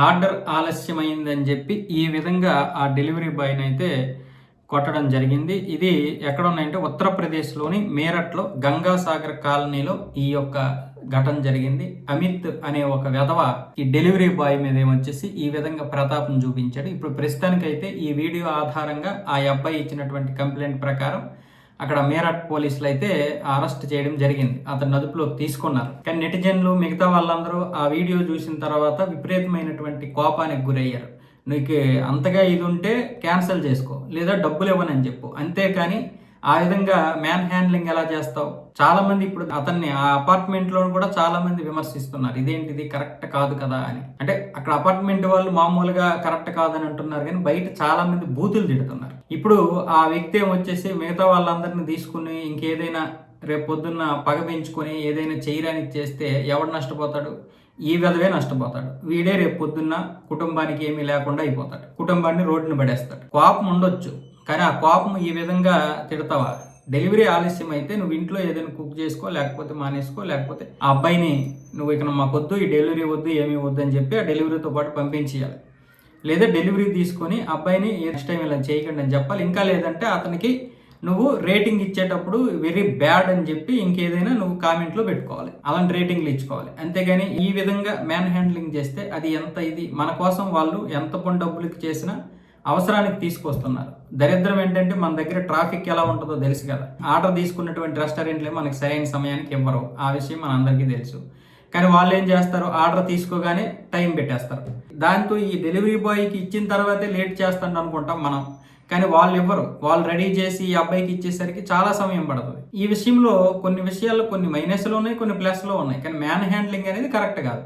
Order ఆలస్యమైందని చెప్పి ఈ విధంగా ఆ డెలివరీ బాయ్ని అయితే కొట్టడం జరిగింది. ఇది ఎక్కడ ఉన్నాయంటే ఉత్తరప్రదేశ్లోని మీరట్లో గంగాసాగర్ కాలనీలో ఈ యొక్క ఘటన జరిగింది. అమిత్ అనే ఒక వెధవ ఈ డెలివరీ బాయ్ మీద ఏమొచ్చేసి ఈ విధంగా ప్రతాపం చూపించాడు. ఇప్పుడు ప్రస్తుతానికైతే ఈ వీడియో ఆధారంగా ఆ అబ్బాయి ఇచ్చినటువంటి కంప్లైంట్ ప్రకారం అక్కడ మీరట్ పోలీసులు అయితే అరెస్ట్ చేయడం జరిగింది. అతను అదుపులోకి తీసుకున్నారు. కానీ నెటిజన్లు మిగతా వాళ్ళందరూ ఆ వీడియో చూసిన తర్వాత విపరీతమైనటువంటి కోపానికి గురయ్యారు. నీకు అంతగా ఇది ఉంటే క్యాన్సిల్ చేసుకో, లేదా డబ్బులు ఇవ్వనని చెప్పు, అంతేకాని ఆ విధంగా మ్యాన్ హ్యాండ్లింగ్ ఎలా చేస్తావు? చాలా మంది ఇప్పుడు అతన్ని ఆ అపార్ట్మెంట్ లో కూడా చాలా మంది విమర్శిస్తున్నారు, ఇదేంటిది కరెక్ట్ కాదు కదా అని. అంటే అక్కడ అపార్ట్మెంట్ వాళ్ళు మామూలుగా కరెక్ట్ కాదని అంటున్నారు, కానీ బయట చాలా మంది బూతులు తిడుతున్నారు. ఇప్పుడు ఆ వ్యక్తి ఏమొచ్చేసి మిగతా వాళ్ళందరినీ తీసుకుని ఇంకేదైనా రేపు పొద్దున్న పగ పెంచుకొని ఏదైనా చేయడానికి చేస్తే ఎవడు నష్టపోతాడు? ఈ విధవే నష్టపోతాడు. వీడే రేపు పొద్దున్న కుటుంబానికి ఏమీ లేకుండా అయిపోతాడు, కుటుంబాన్ని రోడ్డును పడేస్తాడు. కోపం ఉండొచ్చు, కానీ ఆ కోపం ఈ విధంగా తిడతావా? డెలివరీ ఆలస్యం అయితే నువ్వు ఇంట్లో ఏదైనా కుక్ చేసుకో, లేకపోతే మానేసుకో, లేకపోతే ఆ అబ్బాయిని నువ్వు ఇక మాకొద్దు, ఈ డెలివరీ వద్దు, ఏమీ వద్దు అని చెప్పి ఆ డెలివరీతో పాటు పంపించేయాలి. లేదా డెలివరీ తీసుకొని అబ్బాయిని నెక్స్ట్ టైం ఇలా చేయకండి అని చెప్పాలి. ఇంకా లేదంటే అతనికి నువ్వు రేటింగ్ ఇచ్చేటప్పుడు వెరీ బ్యాడ్ అని చెప్పి ఇంకేదైనా నువ్వు కామెంట్లో పెట్టుకోవాలి, అలాంటి రేటింగ్లు ఇచ్చుకోవాలి. అంతేగాని ఈ విధంగా మ్యాన్ హ్యాండ్లింగ్ చేస్తే అది ఎంత ఇది, మన కోసం వాళ్ళు ఎంత పొండి డబ్బులకి చేసినా అవసరానికి తీసుకొస్తున్నారు. దరిద్రం ఏంటంటే మన దగ్గర ట్రాఫిక్ ఎలా ఉంటుందో తెలుసు కదా. ఆర్డర్ తీసుకున్నటువంటి రెస్టారెంట్లే మనకి సరైన సమయానికి ఇవ్వరు, ఆ విషయం మనందరికీ తెలుసు. కానీ వాళ్ళు ఏం చేస్తారు, ఆర్డర్ తీసుకోగానే టైం పెట్టేస్తారు. దాంతో ఈ డెలివరీ బాయ్కి ఇచ్చిన తర్వాతే లేట్ చేస్తాడు అనుకుంటాం మనం, కానీ వాళ్ళు ఇవ్వరు. వాళ్ళు రెడీ చేసి ఈ అబ్బాయికి ఇచ్చేసరికి చాలా సమయం పడుతుంది. ఈ విషయంలో కొన్ని విషయాల్లో కొన్ని మైనస్లో ఉన్నాయి, కొన్ని ప్లస్లో ఉన్నాయి. కానీ మ్యాన్ హ్యాండ్లింగ్ అనేది కరెక్ట్ కాదు.